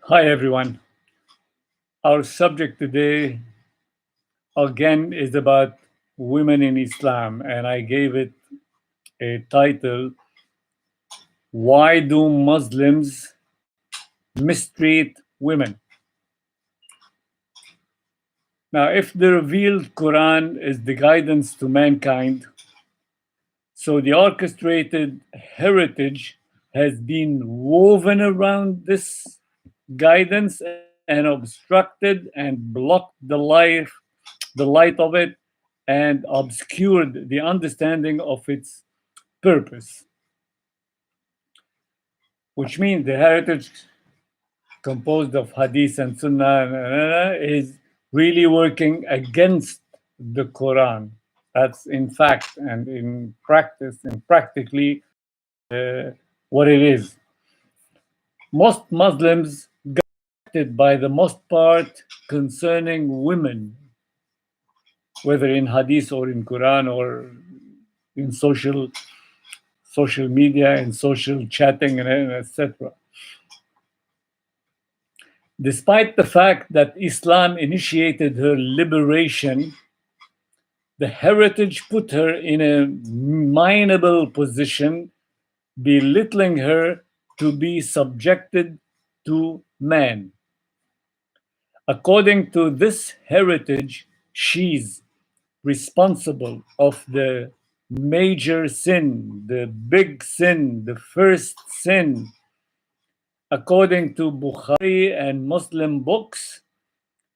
Hi everyone. Our subject today again is about women in Islam, and I gave it a title, Why Do Muslims Mistreat Women? Now, if the revealed Quran is the guidance to mankind, so the orchestrated heritage has been woven around this guidance and obstructed and blocked the light of it, and obscured the understanding of its purpose, which means the heritage composed of hadith and sunnah is really working against the Quran. That's in fact and in practice and practically what it is. Most Muslims guided by the most part concerning women, whether in hadith or in Quran or in social media and social chatting and etc. Despite the fact that Islam initiated her liberation, the heritage put her in a mineable position, belittling her to be subjected to man. According to this heritage, she's responsible of the major sin, the big sin, the first sin. According to Bukhari and Muslim books,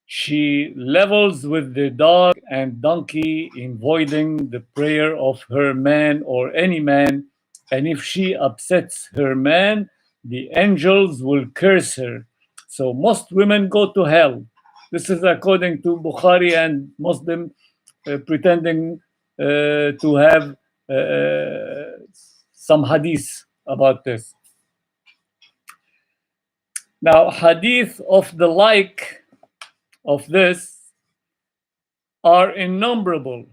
she levels with the dog and donkey in voiding the prayer of her man or any man, and if she upsets her man, the angels will curse her. So most women go to hell. This is according to Bukhari and Muslim pretending to have some hadith about this. Now, hadith of the like of this are innumerable,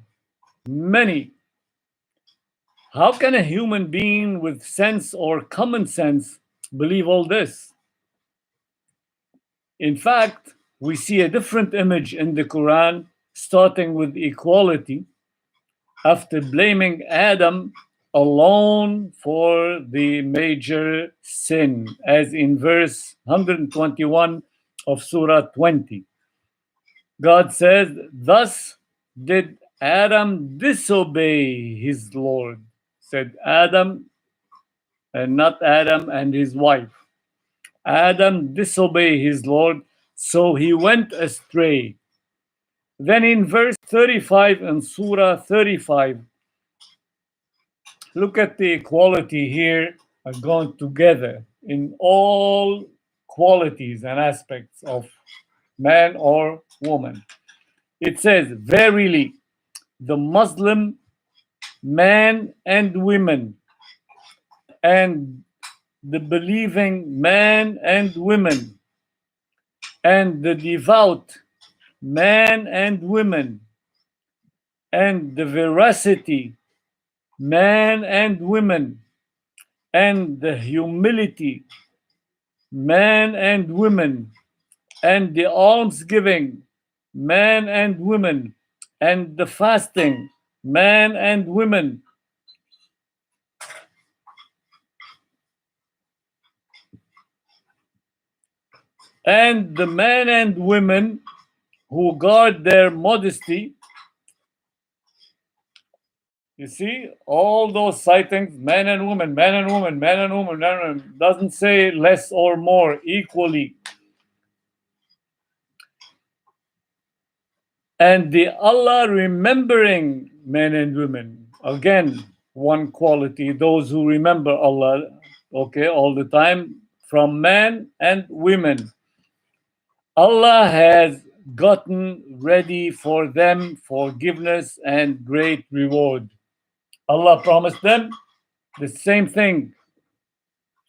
many. How can a human being with sense or common sense believe all this? In fact, we see a different image in the Quran, starting with equality, after blaming Adam alone for the major sin, as in verse 121 of Surah 20. God says, thus did Adam disobey his Lord. Said Adam and not Adam and his wife. Adam disobeyed his Lord, so he went astray. Then in verse 35 in Surah 35, look at the equality here going together in all qualities and aspects of man or woman. It says, verily, the Muslim man and women, and the believing man and women, and the devout man and women, and the veracity man and women, and the humility man and women, and the almsgiving man and women, and the fasting man and women, and the men and women who guard their modesty. You see, all those sightings, men and women, men and women, men and women, men and women, doesn't say less or more, equally. And the Allah remembering men and women, again, one quality, those who remember Allah, okay, all the time, from men and women. Allah has gotten ready for them forgiveness and great reward. Allah promised them the same thing,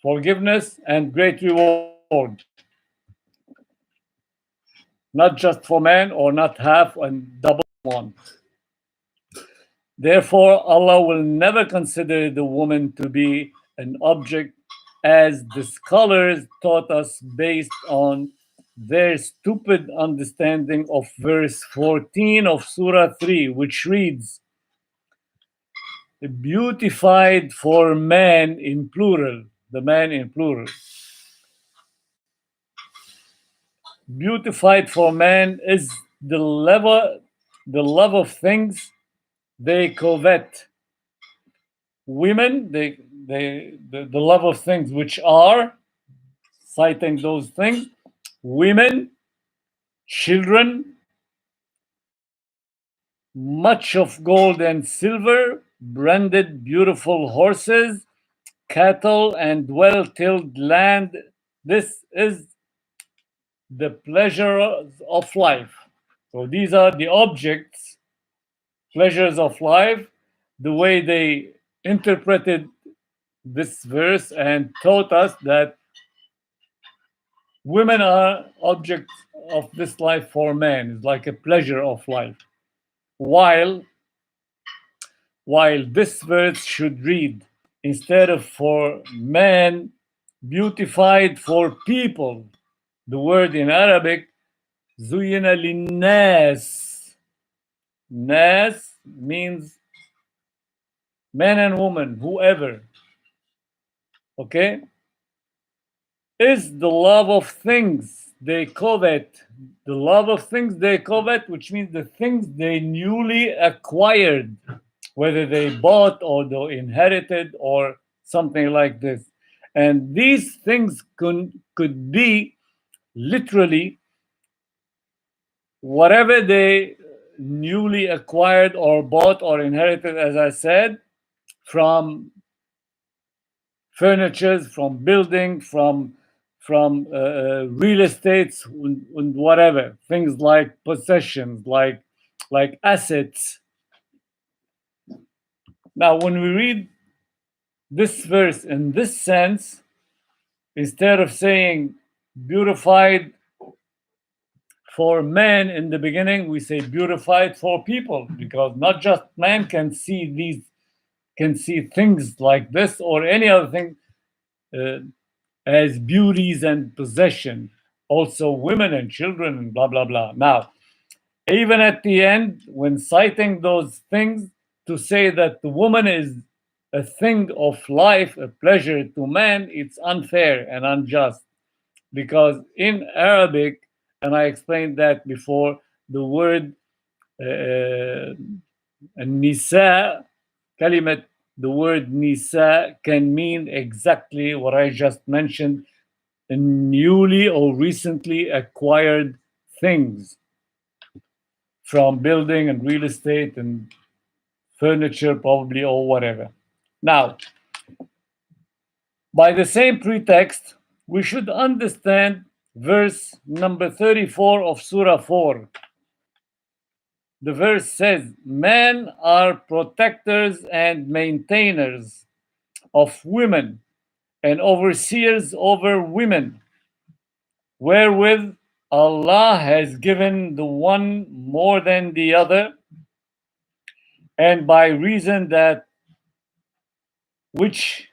forgiveness and great reward. Not just for man or not half and double one. Therefore, Allah will never consider the woman to be an object as the scholars taught us based on their stupid understanding of verse 14 of Surah 3, which reads, beautified for man in plural, the man in plural. Beautified for man is the love of things they covet. Women, the love of things which are, citing those things, women, children, much of gold and silver, branded beautiful horses, cattle, and well-tilled land. This is the pleasures of life. So these are the objects, pleasures of life, the way they interpreted this verse and taught us that women are objects of this life for men. It's like a pleasure of life. While this verse should read, instead of for man, beautified for people. The word in Arabic, zuyina linnas. Nas means man and woman, whoever. Okay? Is the love of things they covet. The love of things they covet, which means the things they newly acquired, whether they bought or they inherited or something like this. And these things could be literally whatever they newly acquired or bought or inherited, as I said, from furniture, from building, from real estates and whatever, things like possessions, like assets. Now, when we read this verse in this sense, instead of saying beautified for men in the beginning, we say beautified for people, because not just man can see things like this or any other thing as beauties and possession. Also women and children and blah, blah, blah. Now, even at the end, when citing those things, to say that the woman is a thing of life, a pleasure to man, it's unfair and unjust. Because in Arabic, and I explained that before, the word nisa, kalimat, the word nisa can mean exactly what I just mentioned, newly or recently acquired things from building and real estate and furniture probably or whatever. Now, by the same pretext, we should understand verse number 34 of Surah 4. The verse says, men are protectors and maintainers of women and overseers over women, wherewith Allah has given the one more than the other, and by reason that which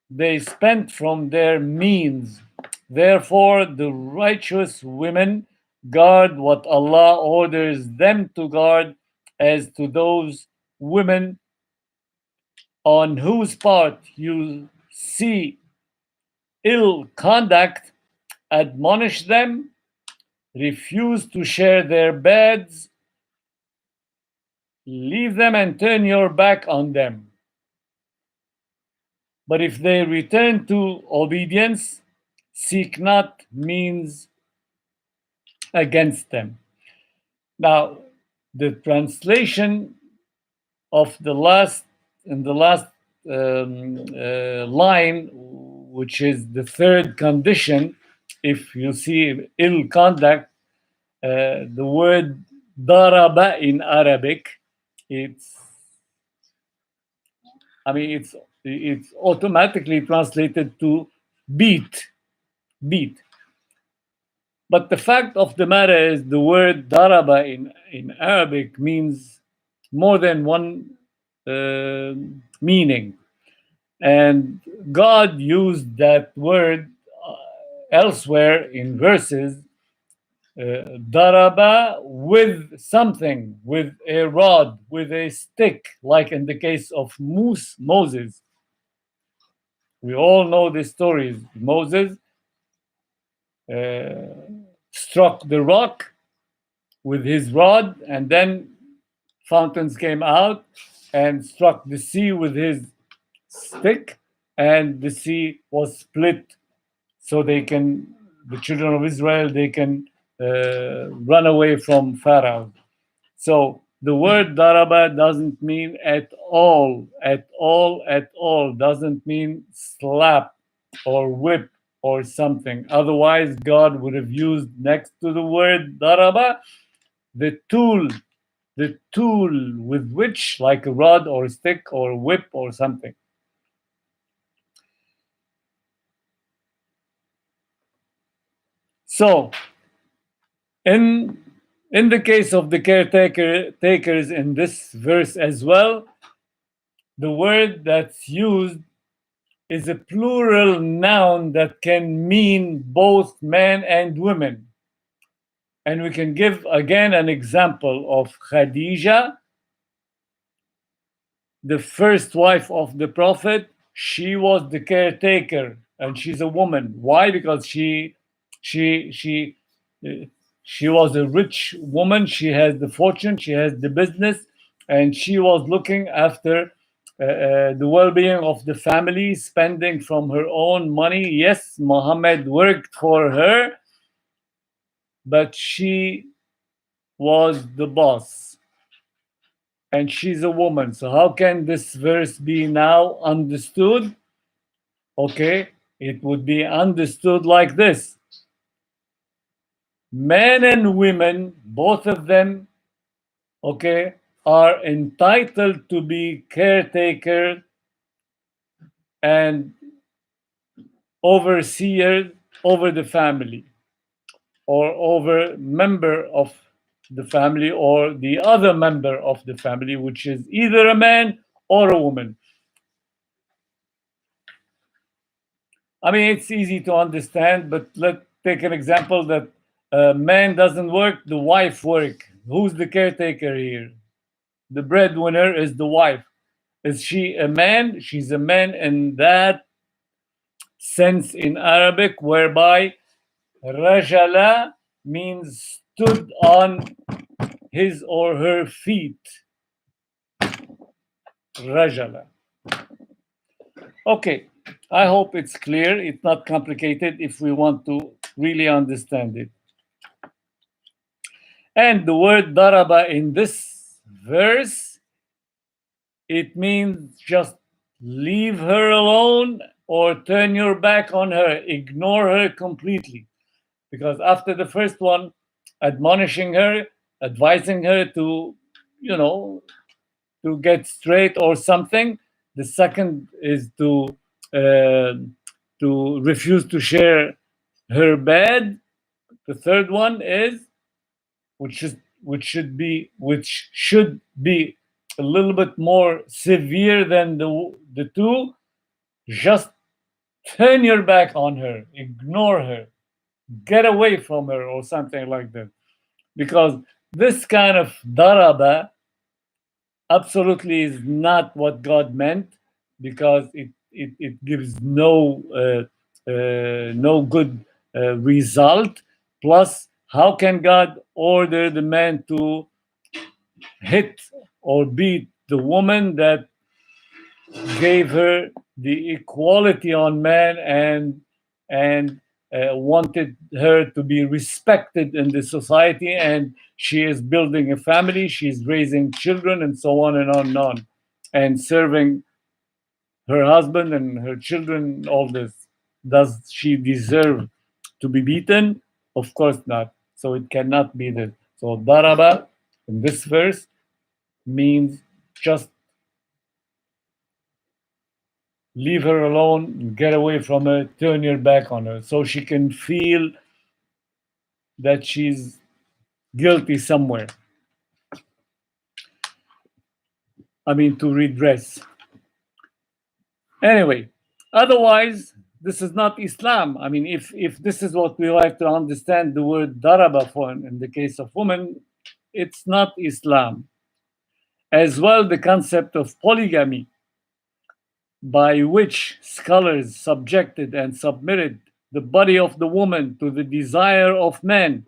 they spent from their means. Therefore, the righteous women guard what Allah orders them to guard. As to those women on whose part you see ill conduct, admonish them, refuse to share their beds, leave them and turn your back on them. But if they return to obedience, seek not means against them. Now, the translation of the last line, which is the third condition, if you see ill conduct, the word daraba in Arabic, it's automatically translated to beat. But the fact of the matter is, the word daraba in Arabic means more than one meaning. And God used that word elsewhere in verses, daraba, with something, with a rod, with a stick, like in the case of Moses. We all know the stories. Moses struck the rock with his rod, and then fountains came out, and struck the sea with his stick, and the sea was split, so the children of Israel, they can run away from Pharaoh. So the word daraba doesn't mean at all, doesn't mean slap or whip or something. Otherwise, God would have used next to the word daraba the tool with which, like a rod or a stick or a whip or something. So in the case of the caretakers in this verse as well, the word that's used is a plural noun that can mean both men and women. And we can give again an example of Khadija, the first wife of the Prophet. She was the caretaker, and she's a woman. Why? Because she was a rich woman. She has the fortune, she has the business, and she was looking after the well-being of the family, spending from her own money. Yes, Muhammad worked for her, but she was the boss, and she's a woman. So how can this verse be now understood? Okay, it would be understood like this: men and women, both of them, okay, are entitled to be caretaker and overseer over the family, or over member of the family, or the other member of the family, which is either a man or a woman. I mean, it's easy to understand, but let's take an example that a man doesn't work, the wife work. Who's the caretaker here? The breadwinner is the wife. Is she a man? She's a man in that sense in Arabic, whereby rajala means stood on his or her feet. Rajala. Okay, I hope it's clear. It's not complicated if we want to really understand it. And the word daraba in this verse, it means just leave her alone or turn your back on her, ignore her completely. Because after the first one, admonishing her, advising her to, to get straight or something, the second is to refuse to share her bed. The third one is, which should be a little bit more severe than the two, just turn your back on her, ignore her, get away from her, or something like that. Because this kind of daraba absolutely is not what God meant, because it gives no good result. Plus, how can God order the man to hit or beat the woman that gave her the equality on man and wanted her to be respected in the society, and she is building a family, she's raising children, and so on and on and on, and serving her husband and her children, all this. Does she deserve to be beaten? Of course not. So it cannot be this. So daraba in this verse means just leave her alone, get away from her, turn your back on her, so she can feel that she's guilty somewhere. I mean, to redress. Anyway, otherwise, this is not Islam. I mean, if this is what we like to understand the word daraba for in the case of women, it's not Islam. As well, the concept of polygamy, by which scholars subjected and submitted the body of the woman to the desire of men,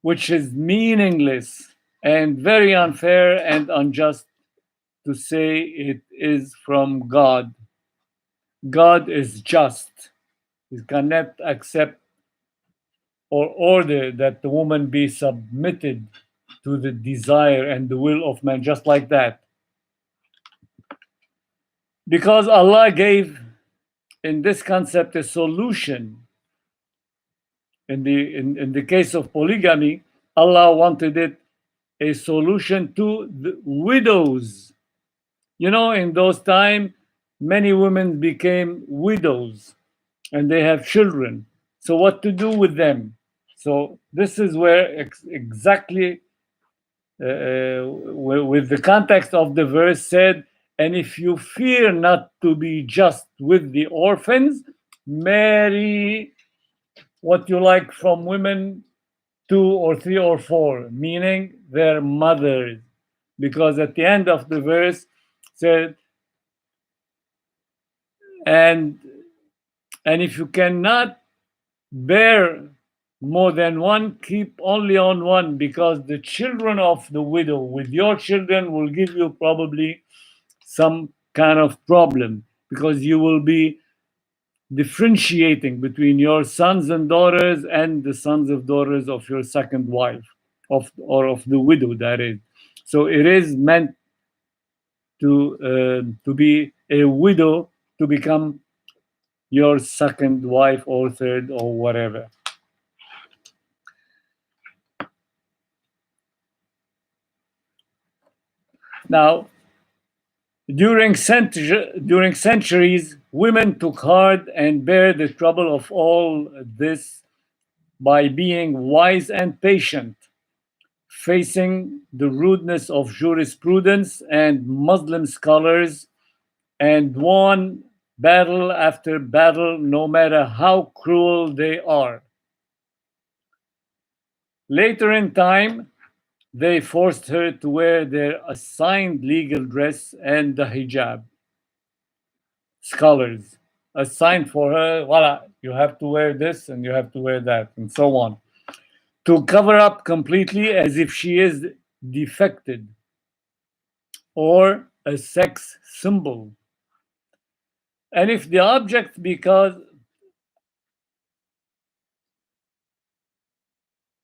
which is meaningless and very unfair and unjust to say it is from God. God is just. He cannot accept or order that the woman be submitted to the desire and the will of man just like that. Because Allah gave in this concept a solution. In the case of polygamy, Allah wanted it a solution to the widows. You know, in those times, many women became widows and they have children. So what to do with them? So this is where exactly with the context of the verse said, and if you fear not to be just with the orphans, marry what you like from women 2 or 3 or 4, meaning their mothers. Because at the end of the verse said, and if you cannot bear more than one, keep only on one, because the children of the widow with your children will give you probably some kind of problem, because you will be differentiating between your sons and daughters and the sons of daughters of your second wife, of the widow, that is. So it is meant to be a widow to become your second wife or third or whatever. Now, during centuries, women took hard and bear the trouble of all this by being wise and patient, facing the rudeness of jurisprudence and Muslim scholars, and won battle after battle, no matter how cruel they are. Later in time, they forced her to wear their assigned legal dress and the hijab. Scholars assigned for her, voila, you have to wear this and you have to wear that, and so on, to cover up completely as if she is defected or a sex symbol. And if the object, because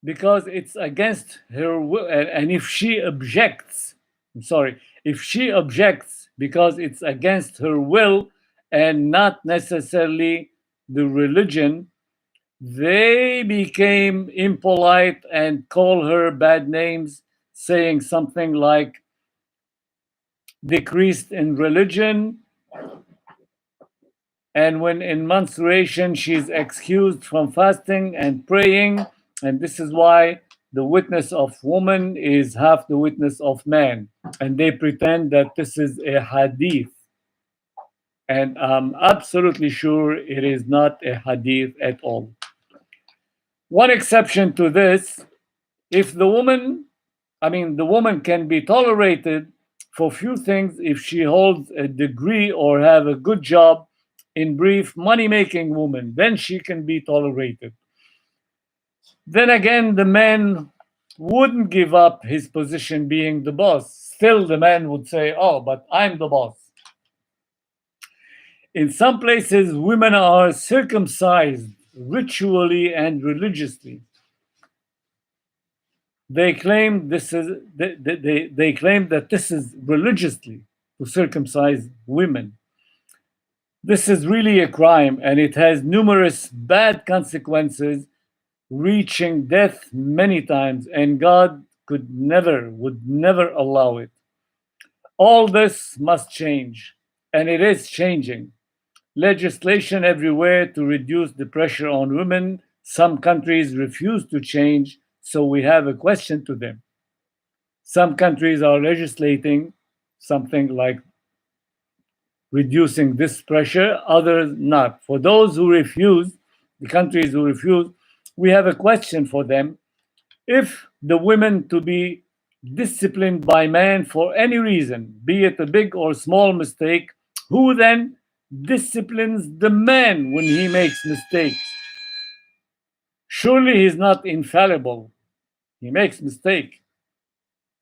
it's against her will, and if she objects, if she objects because it's against her will and not necessarily the religion, they became impolite and call her bad names, saying something like decreased in religion, and when in menstruation she's excused from fasting and praying, and this is why the witness of woman is half the witness of man, and they pretend that this is a hadith, and I'm absolutely sure it is not a hadith at all. One exception to this, if the woman can be tolerated for few things if she holds a degree or have a good job, in brief, money-making woman, then she can be tolerated. Then again, the man wouldn't give up his position being the boss. Still, the man would say, oh, but I'm the boss. In some places, women are circumcised ritually and religiously. They claim this is they claim that this is religiously to circumcise women. This is really a crime, and it has numerous bad consequences, reaching death many times, and God would never allow it. All this must change, and it is changing. Legislation everywhere to reduce the pressure on women. Some countries refuse to change, so we have a question to them. Some countries are legislating something like reducing this pressure, others not. For those who refuse, the countries who refuse, we have a question for them. If the women to be disciplined by man for any reason, be it a big or small mistake, who then disciplines the man when he makes mistakes? Surely he's not infallible. He makes mistake,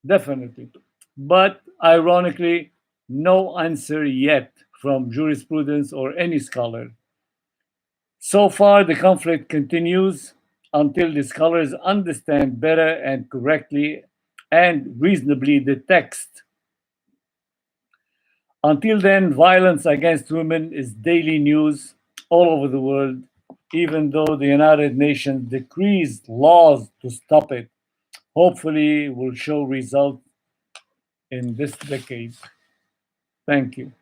definitely. But ironically, no answer yet from jurisprudence or any scholar. So far, the conflict continues until the scholars understand better and correctly and reasonably the text. Until then, violence against women is daily news all over the world, even though the United Nations decrees laws to stop it. Hopefully, will show results in this decade. Thank you.